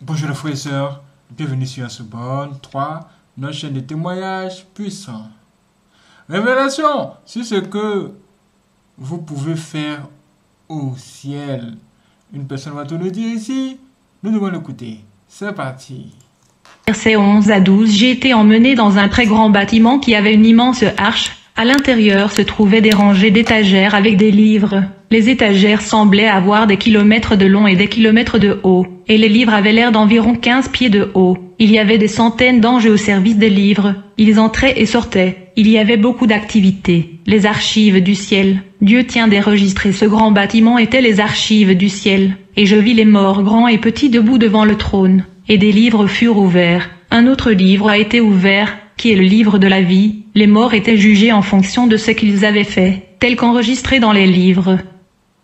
Bonjour les frères et sœurs, bienvenue sur Asubon 3, notre chaîne de témoignages puissants. Révélation sur ce que vous pouvez faire au ciel. Une personne va tout nous dire ici, nous devons l'écouter. C'est parti. Versets 11 à 12. J'ai été emmené dans un très grand bâtiment qui avait une immense arche. À l'intérieur se trouvaient des rangées d'étagères avec des livres. Les étagères semblaient avoir des kilomètres de long et des kilomètres de haut, et les livres avaient l'air d'environ 15 pieds de haut. Il y avait des centaines d'anges au service des livres. Ils entraient et sortaient. Il y avait beaucoup d'activités. Les archives du ciel. Dieu tient des registres et ce grand bâtiment était les archives du ciel. Et je vis les morts grands et petits debout devant le trône. Et des livres furent ouverts. Un autre livre a été ouvert, qui est le livre de la vie. Les morts étaient jugés en fonction de ce qu'ils avaient fait, tel qu'enregistré dans les livres.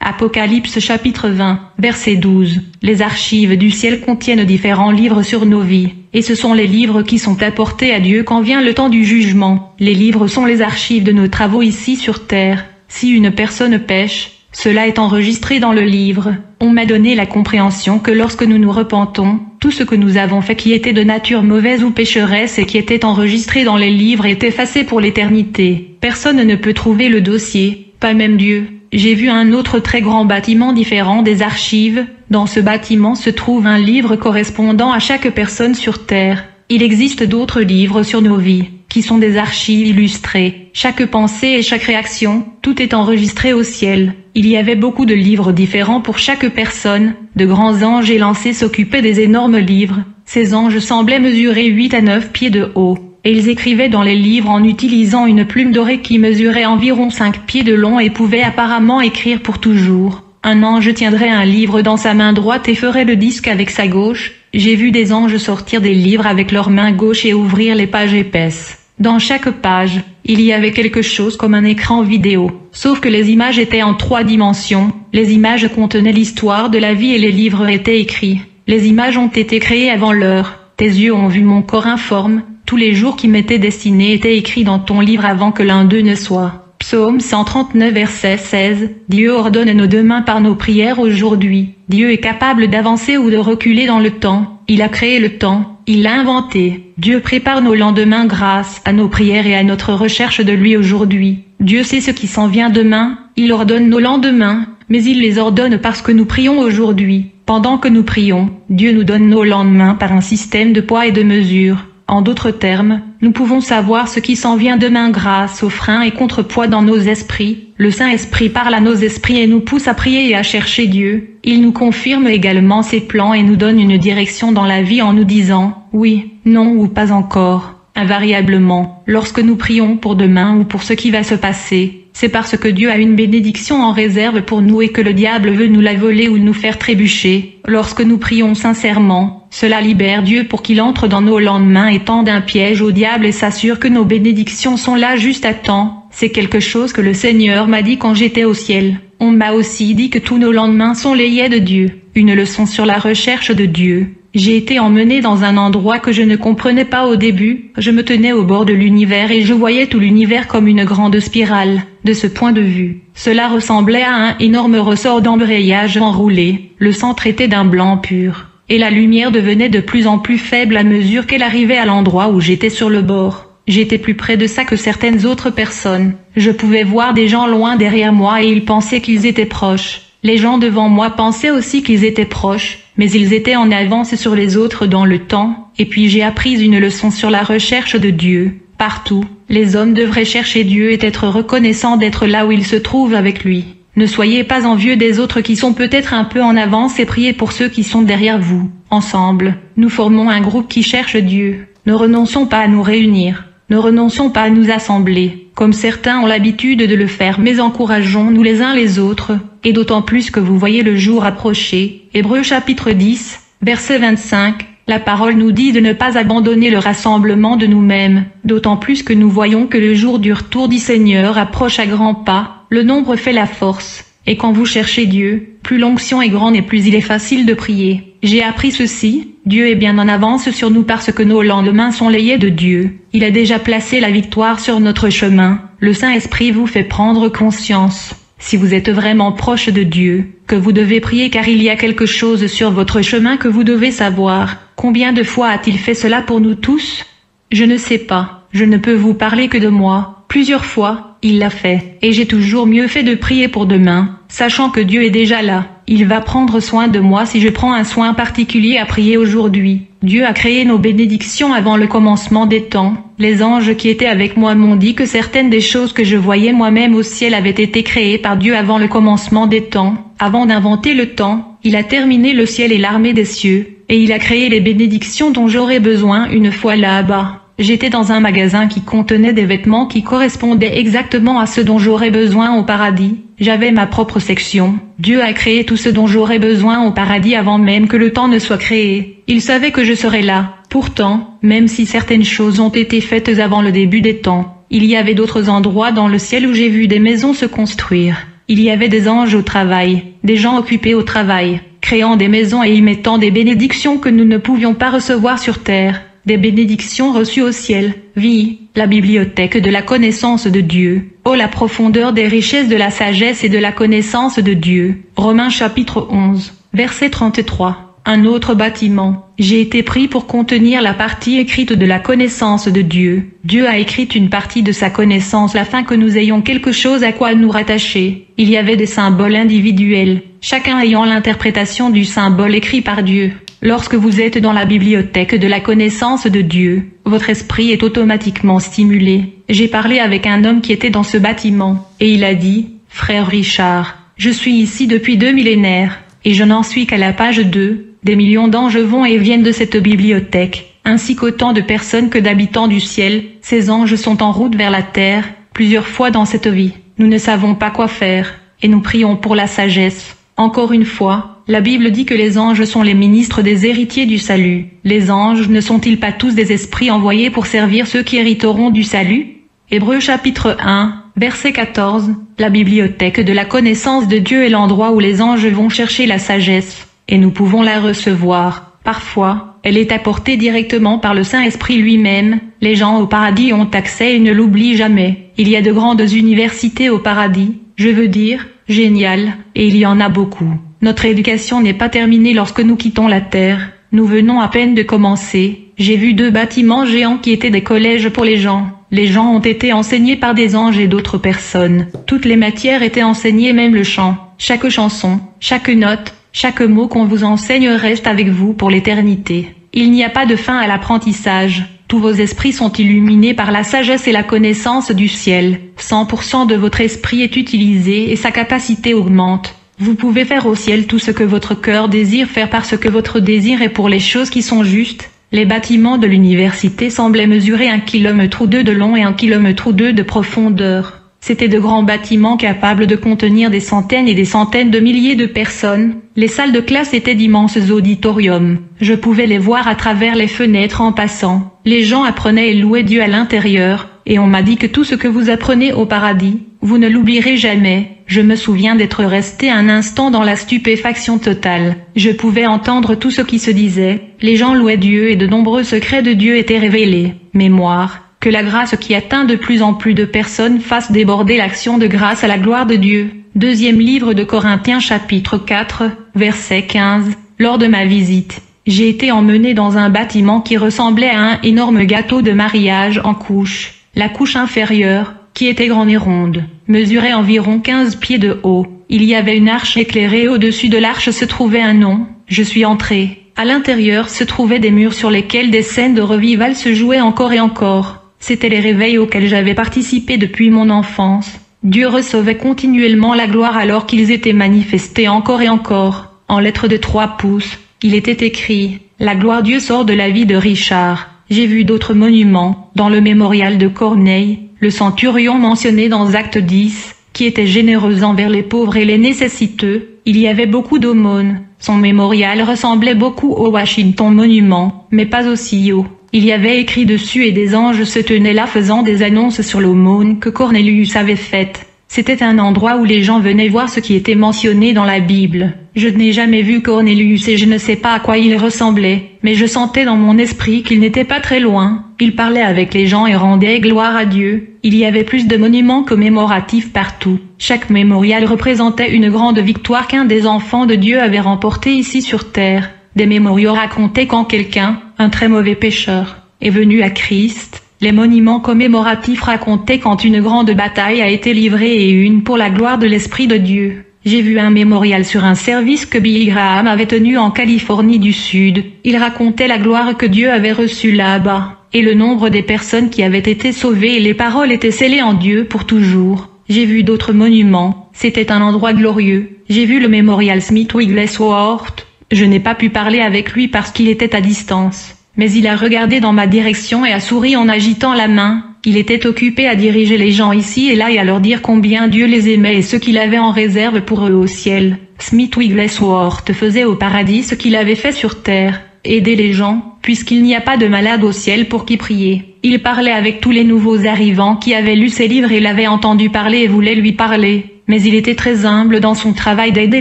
Apocalypse chapitre 20, verset 12. Les archives du ciel contiennent différents livres sur nos vies, et ce sont les livres qui sont apportés à Dieu quand vient le temps du jugement. Les livres sont les archives de nos travaux ici sur terre. Si une personne pêche, cela est enregistré dans le livre. On m'a donné la compréhension que lorsque nous nous repentons, tout ce que nous avons fait qui était de nature mauvaise ou pécheresse et qui était enregistré dans les livres est effacé pour l'éternité. Personne ne peut trouver le dossier, pas même Dieu. J'ai vu un autre très grand bâtiment différent des archives. Dans ce bâtiment se trouve un livre correspondant à chaque personne sur terre. Il existe d'autres livres sur nos vies, qui sont des archives illustrées. Chaque pensée et chaque réaction, tout est enregistré au ciel. Il y avait beaucoup de livres différents pour chaque personne. De grands anges élancés s'occupaient des énormes livres. Ces anges semblaient mesurer 8 à 9 pieds de haut. Et ils écrivaient dans les livres en utilisant une plume dorée qui mesurait environ 5 pieds de long et pouvait apparemment écrire pour toujours. Un ange tiendrait un livre dans sa main droite et ferait le disque avec sa gauche. J'ai vu des anges sortir des livres avec leur main gauche et ouvrir les pages épaisses. Dans chaque page, il y avait quelque chose comme un écran vidéo, sauf que les images étaient en 3 dimensions. Les images contenaient l'histoire de la vie et les livres étaient écrits. Les images ont été créées avant l'heure. Tes yeux ont vu mon corps informe. Tous les jours qui m'étaient destinés étaient écrits dans ton livre avant que l'un d'eux ne soit. Psaume 139 verset 16. Dieu ordonne nos deux mains par nos prières aujourd'hui. Dieu est capable d'avancer ou de reculer dans le temps. Il a créé le temps. Il l'a inventé. Dieu prépare nos lendemains grâce à nos prières et à notre recherche de lui aujourd'hui. Dieu sait ce qui s'en vient demain. Il ordonne nos lendemains, mais il les ordonne parce que nous prions aujourd'hui. Pendant que nous prions, Dieu nous donne nos lendemains par un système de poids et de mesure. En d'autres termes, nous pouvons savoir ce qui s'en vient demain grâce aux freins et contrepoids dans nos esprits. Le Saint-Esprit parle à nos esprits et nous pousse à prier et à chercher Dieu. Il nous confirme également ses plans et nous donne une direction dans la vie en nous disant « oui »,« non » ou « pas encore ». Invariablement, lorsque nous prions pour demain ou pour ce qui va se passer, c'est parce que Dieu a une bénédiction en réserve pour nous et que le diable veut nous la voler ou nous faire trébucher. Lorsque nous prions sincèrement, cela libère Dieu pour qu'il entre dans nos lendemains et tende un piège au diable et s'assure que nos bénédictions sont là juste à temps. C'est quelque chose que le Seigneur m'a dit quand j'étais au ciel. On m'a aussi dit que tous nos lendemains sont layés de Dieu. Une leçon sur la recherche de Dieu. J'ai été emmené dans un endroit que je ne comprenais pas au début. Je me tenais au bord de l'univers et je voyais tout l'univers comme une grande spirale. De ce point de vue, cela ressemblait à un énorme ressort d'embrayage enroulé. Le centre était d'un blanc pur. Et la lumière devenait de plus en plus faible à mesure qu'elle arrivait à l'endroit où j'étais sur le bord. J'étais plus près de ça que certaines autres personnes. Je pouvais voir des gens loin derrière moi et ils pensaient qu'ils étaient proches. Les gens devant moi pensaient aussi qu'ils étaient proches, mais ils étaient en avance sur les autres dans le temps. Et puis j'ai appris une leçon sur la recherche de Dieu. Partout, les hommes devraient chercher Dieu et être reconnaissants d'être là où ils se trouvent avec lui. Ne soyez pas envieux des autres qui sont peut-être un peu en avance et priez pour ceux qui sont derrière vous. Ensemble, nous formons un groupe qui cherche Dieu. Ne renonçons pas à nous réunir. Ne renonçons pas à nous assembler, comme certains ont l'habitude de le faire, mais encourageons-nous les uns les autres, et d'autant plus que vous voyez le jour approcher. Hébreux chapitre 10, verset 25, la parole nous dit de ne pas abandonner le rassemblement de nous-mêmes, d'autant plus que nous voyons que le jour du retour du Seigneur approche à grands pas, le nombre fait la force, et quand vous cherchez Dieu, plus l'onction est grande et plus il est facile de prier. J'ai appris ceci, Dieu est bien en avance sur nous parce que nos lendemains sont layés de Dieu. Il a déjà placé la victoire sur notre chemin. Le Saint-Esprit vous fait prendre conscience. Si vous êtes vraiment proche de Dieu, que vous devez prier car il y a quelque chose sur votre chemin que vous devez savoir. Combien de fois a-t-il fait cela pour nous tous? Je ne sais pas, je ne peux vous parler que de moi. Plusieurs fois, il l'a fait, et j'ai toujours mieux fait de prier pour demain, sachant que Dieu est déjà là. Il va prendre soin de moi si je prends un soin particulier à prier aujourd'hui. Dieu a créé nos bénédictions avant le commencement des temps. Les anges qui étaient avec moi m'ont dit que certaines des choses que je voyais moi-même au ciel avaient été créées par Dieu avant le commencement des temps. Avant d'inventer le temps, il a terminé le ciel et l'armée des cieux, et il a créé les bénédictions dont j'aurais besoin une fois là-bas. J'étais dans un magasin qui contenait des vêtements qui correspondaient exactement à ce dont j'aurais besoin au paradis. J'avais ma propre section. Dieu a créé tout ce dont j'aurais besoin au paradis avant même que le temps ne soit créé. Il savait que je serais là. Pourtant, même si certaines choses ont été faites avant le début des temps, il y avait d'autres endroits dans le ciel où j'ai vu des maisons se construire. Il y avait des anges au travail, des gens occupés au travail, créant des maisons et y mettant des bénédictions que nous ne pouvions pas recevoir sur terre. Des bénédictions reçues au ciel. Vie, la bibliothèque de la connaissance de Dieu. Oh la profondeur des richesses de la sagesse et de la connaissance de Dieu. Romains chapitre 11, verset 33. Un autre bâtiment. J'ai été pris pour contenir la partie écrite de la connaissance de Dieu. Dieu a écrit une partie de sa connaissance afin que nous ayons quelque chose à quoi nous rattacher. Il y avait des symboles individuels, chacun ayant l'interprétation du symbole écrit par Dieu. Lorsque vous êtes dans la bibliothèque de la connaissance de Dieu, votre esprit est automatiquement stimulé. J'ai parlé avec un homme qui était dans ce bâtiment, et il a dit, « Frère Richard, je suis ici depuis 2 millénaires, et je n'en suis qu'à la page 2. Des millions d'anges vont et viennent de cette bibliothèque, ainsi qu'autant de personnes que d'habitants du ciel. Ces anges sont en route vers la terre, plusieurs fois dans cette vie. Nous ne savons pas quoi faire, et nous prions pour la sagesse. Encore une fois, la Bible dit que les anges sont les ministres des héritiers du salut. Les anges ne sont-ils pas tous des esprits envoyés pour servir ceux qui hériteront du salut? Hébreux chapitre 1, verset 14. La bibliothèque de la connaissance de Dieu est l'endroit où les anges vont chercher la sagesse, et nous pouvons la recevoir. Parfois, elle est apportée directement par le Saint-Esprit lui-même. Les gens au paradis ont accès et ne l'oublient jamais. Il y a de grandes universités au paradis, je veux dire, génial, et il y en a beaucoup. Notre éducation n'est pas terminée lorsque nous quittons la terre. Nous venons à peine de commencer. J'ai vu 2 bâtiments géants qui étaient des collèges pour les gens. Les gens ont été enseignés par des anges et d'autres personnes. Toutes les matières étaient enseignées, même le chant. Chaque chanson, chaque note, chaque mot qu'on vous enseigne reste avec vous pour l'éternité. Il n'y a pas de fin à l'apprentissage. Tous vos esprits sont illuminés par la sagesse et la connaissance du ciel. 100% de votre esprit est utilisé et sa capacité augmente. Vous pouvez faire au ciel tout ce que votre cœur désire faire parce que votre désir est pour les choses qui sont justes. Les bâtiments de l'université semblaient mesurer 1 kilomètre ou 2 de long et 1 kilomètre ou 2 de profondeur. C'étaient de grands bâtiments capables de contenir des centaines et des centaines de milliers de personnes. Les salles de classe étaient d'immenses auditoriums. Je pouvais les voir à travers les fenêtres en passant. Les gens apprenaient et louaient Dieu à l'intérieur, et on m'a dit que tout ce que vous apprenez au paradis, vous ne l'oublierez jamais. Je me souviens d'être resté un instant dans la stupéfaction totale. Je pouvais entendre tout ce qui se disait. Les gens louaient Dieu et de nombreux secrets de Dieu étaient révélés. Mémoire. Que la grâce qui atteint de plus en plus de personnes fasse déborder l'action de grâce à la gloire de Dieu. Deuxième livre de Corinthiens chapitre 4, verset 15. Lors de ma visite, j'ai été emmené dans un bâtiment qui ressemblait à un énorme gâteau de mariage en couche. La couche inférieure, qui était grande et ronde, mesurait environ 15 pieds de haut. Il y avait une arche éclairée et au-dessus de l'arche se trouvait un nom. Je suis entré. À l'intérieur se trouvaient des murs sur lesquels des scènes de revival se jouaient encore et encore. C'étaient les réveils auxquels j'avais participé depuis mon enfance. Dieu recevait continuellement la gloire alors qu'ils étaient manifestés encore et encore. En lettres de 3 pouces, il était écrit « La gloire Dieu sort de la vie de Richard ». J'ai vu d'autres monuments, dans le mémorial de Corneille, le centurion mentionné dans Acte 10, qui était généreux envers les pauvres et les nécessiteux. Il y avait beaucoup d'aumônes. Son mémorial ressemblait beaucoup au Washington Monument, mais pas aussi haut. Il y avait écrit dessus et des anges se tenaient là faisant des annonces sur l'aumône que Cornelius avait faite. C'était un endroit où les gens venaient voir ce qui était mentionné dans la Bible. Je n'ai jamais vu Cornelius et je ne sais pas à quoi il ressemblait, mais je sentais dans mon esprit qu'il n'était pas très loin. il parlait avec les gens et rendait gloire à Dieu. Il y avait plus de monuments commémoratifs partout. Chaque mémorial représentait une grande victoire qu'un des enfants de Dieu avait remportée ici sur terre. Des mémoriaux racontaient quand quelqu'un, un très mauvais pécheur, est venu à Christ. Les monuments commémoratifs racontaient quand une grande bataille a été livrée et une pour la gloire de l'Esprit de Dieu. J'ai vu un mémorial sur un service que Billy Graham avait tenu en Californie du Sud. Il racontait la gloire que Dieu avait reçue là-bas, et le nombre des personnes qui avaient été sauvées et les paroles étaient scellées en Dieu pour toujours. J'ai vu d'autres monuments, c'était un endroit glorieux. J'ai vu le mémorial Smith Wigglesworth. Je n'ai pas pu parler avec lui parce qu'il était à distance. Mais il a regardé dans ma direction et a souri en agitant la main. Il était occupé à diriger les gens ici et là et à leur dire combien Dieu les aimait et ce qu'il avait en réserve pour eux au ciel. Smith Wigglesworth faisait au paradis ce qu'il avait fait sur terre, aider les gens, puisqu'il n'y a pas de malade au ciel pour qui prier. Il parlait avec tous les nouveaux arrivants qui avaient lu ses livres et l'avaient entendu parler et voulaient lui parler, mais il était très humble dans son travail d'aider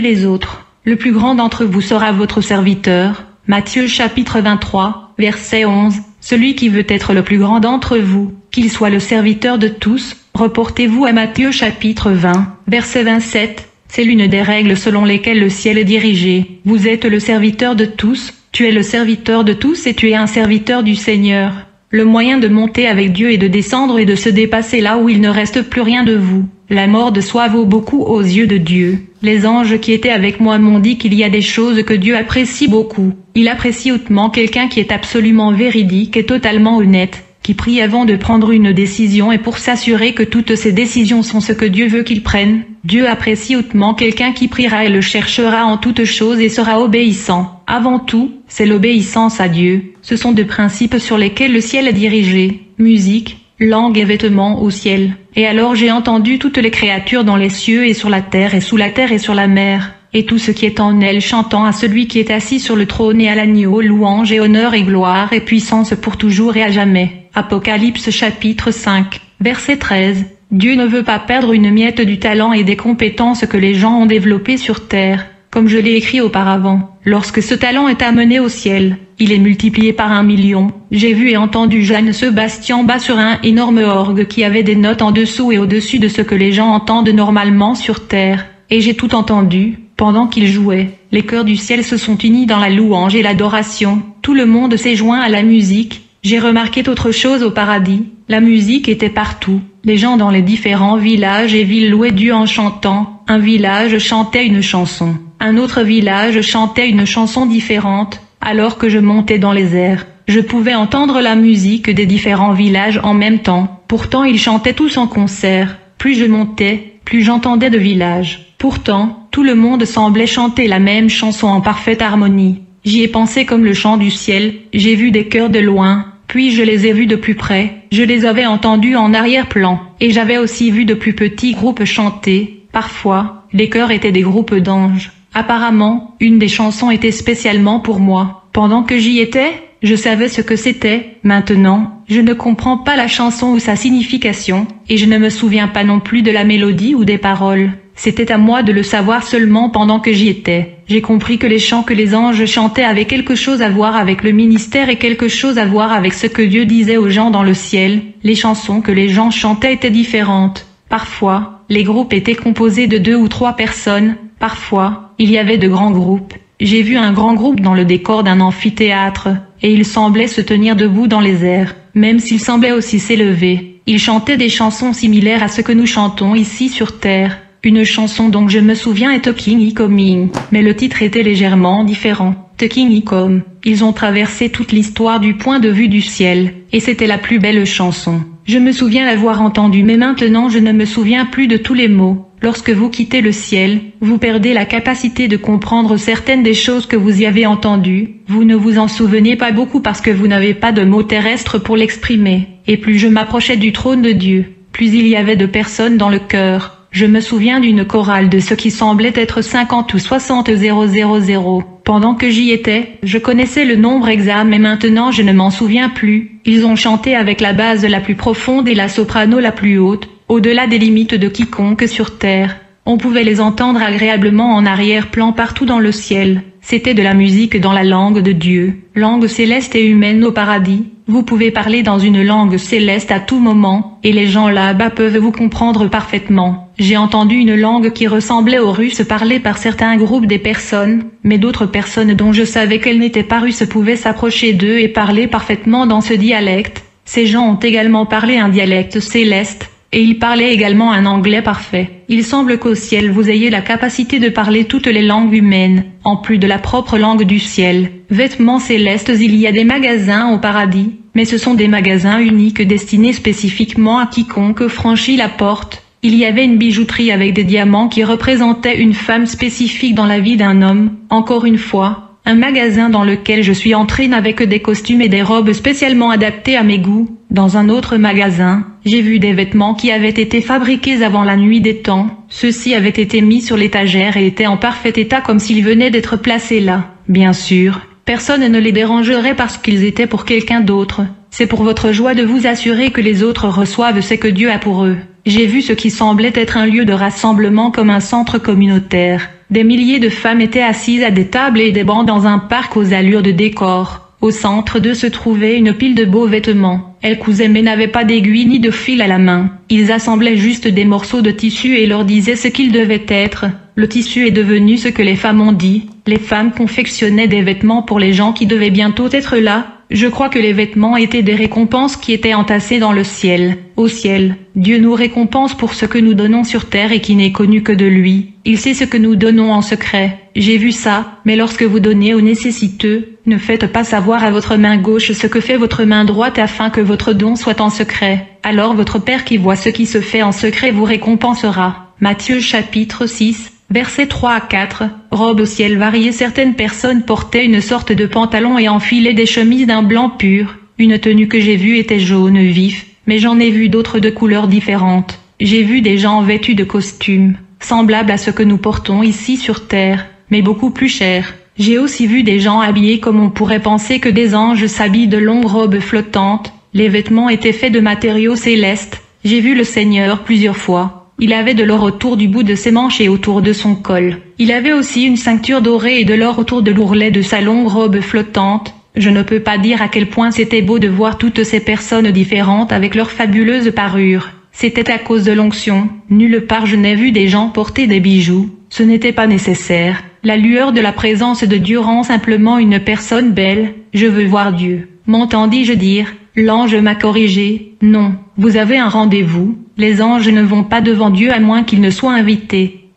les autres. Le plus grand d'entre vous sera votre serviteur. Matthieu chapitre 23, verset 11. Celui qui veut être le plus grand d'entre vous, qu'il soit le serviteur de tous. Reportez-vous à Matthieu chapitre 20, verset 27. C'est l'une des règles selon lesquelles le ciel est dirigé. Vous êtes le serviteur de tous, tu es le serviteur de tous et tu es un serviteur du Seigneur. Le moyen de monter avec Dieu et de descendre et de se dépasser là où il ne reste plus rien de vous. La mort de soi vaut beaucoup aux yeux de Dieu. Les anges qui étaient avec moi m'ont dit qu'il y a des choses que Dieu apprécie beaucoup. Il apprécie hautement quelqu'un qui est absolument véridique et totalement honnête, qui prie avant de prendre une décision et pour s'assurer que toutes ses décisions sont ce que Dieu veut qu'il prenne. Dieu apprécie hautement quelqu'un qui priera et le cherchera en toutes choses et sera obéissant. Avant tout, c'est l'obéissance à Dieu. Ce sont deux principes sur lesquels le ciel est dirigé. Musique, langue et vêtements au ciel. Et alors j'ai entendu toutes les créatures dans les cieux et sur la terre et sous la terre et sur la mer, et tout ce qui est en elles chantant à celui qui est assis sur le trône et à l'agneau louange et honneur et gloire et puissance pour toujours et à jamais. Apocalypse chapitre 5, verset 13. Dieu ne veut pas perdre une miette du talent et des compétences que les gens ont développées sur terre. Comme je l'ai écrit auparavant, lorsque ce talent est amené au ciel, il est multiplié par 1 million. J'ai vu et entendu Jeanne Sébastien bas sur un énorme orgue qui avait des notes en dessous et au-dessus de ce que les gens entendent normalement sur terre. Et j'ai tout entendu, pendant qu'il jouait. Les chœurs du ciel se sont unis dans la louange et l'adoration. Tout le monde s'est joint à la musique. J'ai remarqué autre chose au paradis. La musique était partout. Les gens dans les différents villages et villes louaient Dieu en chantant. Un village chantait une chanson. Un autre village chantait une chanson différente. Alors que je montais dans les airs, je pouvais entendre la musique des différents villages en même temps. Pourtant ils chantaient tous en concert. Plus je montais, plus j'entendais de villages. Pourtant, tout le monde semblait chanter la même chanson en parfaite harmonie. J'y ai pensé comme le chant du ciel. J'ai vu des chœurs de loin, puis je les ai vus de plus près. Je les avais entendus en arrière-plan. Et j'avais aussi vu de plus petits groupes chanter. Parfois, les chœurs étaient des groupes d'anges. Apparemment, une des chansons était spécialement pour moi. Pendant que j'y étais, je savais ce que c'était. Maintenant, je ne comprends pas la chanson ou sa signification, et je ne me souviens pas non plus de la mélodie ou des paroles. C'était à moi de le savoir seulement pendant que j'y étais. J'ai compris que les chants que les anges chantaient avaient quelque chose à voir avec le ministère et quelque chose à voir avec ce que Dieu disait aux gens dans le ciel. Les chansons que les gens chantaient étaient différentes. Parfois, les groupes étaient composés de 2 ou 3 personnes. Parfois, il y avait de grands groupes. J'ai vu un grand groupe dans le décor d'un amphithéâtre, et il semblait se tenir debout dans les airs, même s'il semblait aussi s'élever. Il chantait des chansons similaires à ce que nous chantons ici sur terre. Une chanson dont je me souviens est Talking is Coming, mais le titre était légèrement différent. Talking is Come. Ils ont traversé toute l'histoire du point de vue du ciel, et c'était la plus belle chanson. Je me souviens l'avoir entendue, mais maintenant je ne me souviens plus de tous les mots. Lorsque vous quittez le ciel, vous perdez la capacité de comprendre certaines des choses que vous y avez entendues. Vous ne vous en souvenez pas beaucoup parce que vous n'avez pas de mots terrestres pour l'exprimer. Et plus je m'approchais du trône de Dieu, plus il y avait de personnes dans le chœur. Je me souviens d'une chorale de ce qui semblait être 50 ou 60 000. Pendant que j'y étais, je connaissais le nombre exact mais maintenant je ne m'en souviens plus. Ils ont chanté avec la base la plus profonde et la soprano la plus haute, au-delà des limites de quiconque sur terre. On pouvait les entendre agréablement en arrière-plan partout dans le ciel. C'était de la musique dans la langue de Dieu, langue céleste et humaine au paradis. Vous pouvez parler dans une langue céleste à tout moment, et les gens là-bas peuvent vous comprendre parfaitement. J'ai entendu une langue qui ressemblait au russe parlée par certains groupes des personnes, mais d'autres personnes dont je savais qu'elles n'étaient pas russes pouvaient s'approcher d'eux et parler parfaitement dans ce dialecte. Ces gens ont également parlé un dialecte céleste, et ils parlaient également un anglais parfait. Il semble qu'au ciel vous ayez la capacité de parler toutes les langues humaines, en plus de la propre langue du ciel. Vêtements célestes, il y a des magasins au paradis, mais ce sont des magasins uniques destinés spécifiquement à quiconque franchit la porte. Il y avait une bijouterie avec des diamants qui représentaient une femme spécifique dans la vie d'un homme. Encore une fois, un magasin dans lequel je suis entrée n'avait que des costumes et des robes spécialement adaptées à mes goûts. Dans un autre magasin, j'ai vu des vêtements qui avaient été fabriqués avant la nuit des temps. Ceux-ci avaient été mis sur l'étagère et étaient en parfait état comme s'ils venaient d'être placés là. Bien sûr, personne ne les dérangerait parce qu'ils étaient pour quelqu'un d'autre. C'est pour votre joie de vous assurer que les autres reçoivent ce que Dieu a pour eux. J'ai vu ce qui semblait être un lieu de rassemblement comme un centre communautaire. Des milliers de femmes étaient assises à des tables et des bancs dans un parc aux allures de décor. Au centre d'eux se trouvait une pile de beaux vêtements. Elles cousaient mais n'avaient pas d'aiguille ni de fil à la main. Ils assemblaient juste des morceaux de tissu et leur disaient ce qu'ils devaient être. Le tissu est devenu ce que les femmes ont dit. Les femmes confectionnaient des vêtements pour les gens qui devaient bientôt être là. Je crois que les vêtements étaient des récompenses qui étaient entassées dans le ciel. Au ciel, Dieu nous récompense pour ce que nous donnons sur terre et qui n'est connu que de lui. Il sait ce que nous donnons en secret. J'ai vu ça, mais lorsque vous donnez aux nécessiteux, ne faites pas savoir à votre main gauche ce que fait votre main droite afin que votre don soit en secret. Alors votre Père qui voit ce qui se fait en secret vous récompensera. Matthieu chapitre 6. Versets 3 à 4, robe au ciel variée. Certaines personnes portaient une sorte de pantalon et enfilaient des chemises d'un blanc pur. Une tenue que j'ai vue était jaune vif, mais j'en ai vu d'autres de couleurs différentes. J'ai vu des gens vêtus de costumes, semblables à ce que nous portons ici sur terre, mais beaucoup plus chers. J'ai aussi vu des gens habillés comme on pourrait penser que des anges s'habillent de longues robes flottantes. Les vêtements étaient faits de matériaux célestes. J'ai vu le Seigneur plusieurs fois. Il avait de l'or autour du bout de ses manches et autour de son col. Il avait aussi une ceinture dorée et de l'or autour de l'ourlet de sa longue robe flottante. Je ne peux pas dire à quel point c'était beau de voir toutes ces personnes différentes avec leurs fabuleuses parures. C'était à cause de l'onction. Nulle part je n'ai vu des gens porter des bijoux. Ce n'était pas nécessaire. La lueur de la présence de Dieu rend simplement une personne belle. Je veux voir Dieu. M'entendis-je dire? L'ange m'a corrigé. Non, vous avez un rendez-vous. Les anges ne vont pas devant Dieu à moins qu'ils ne soient invités.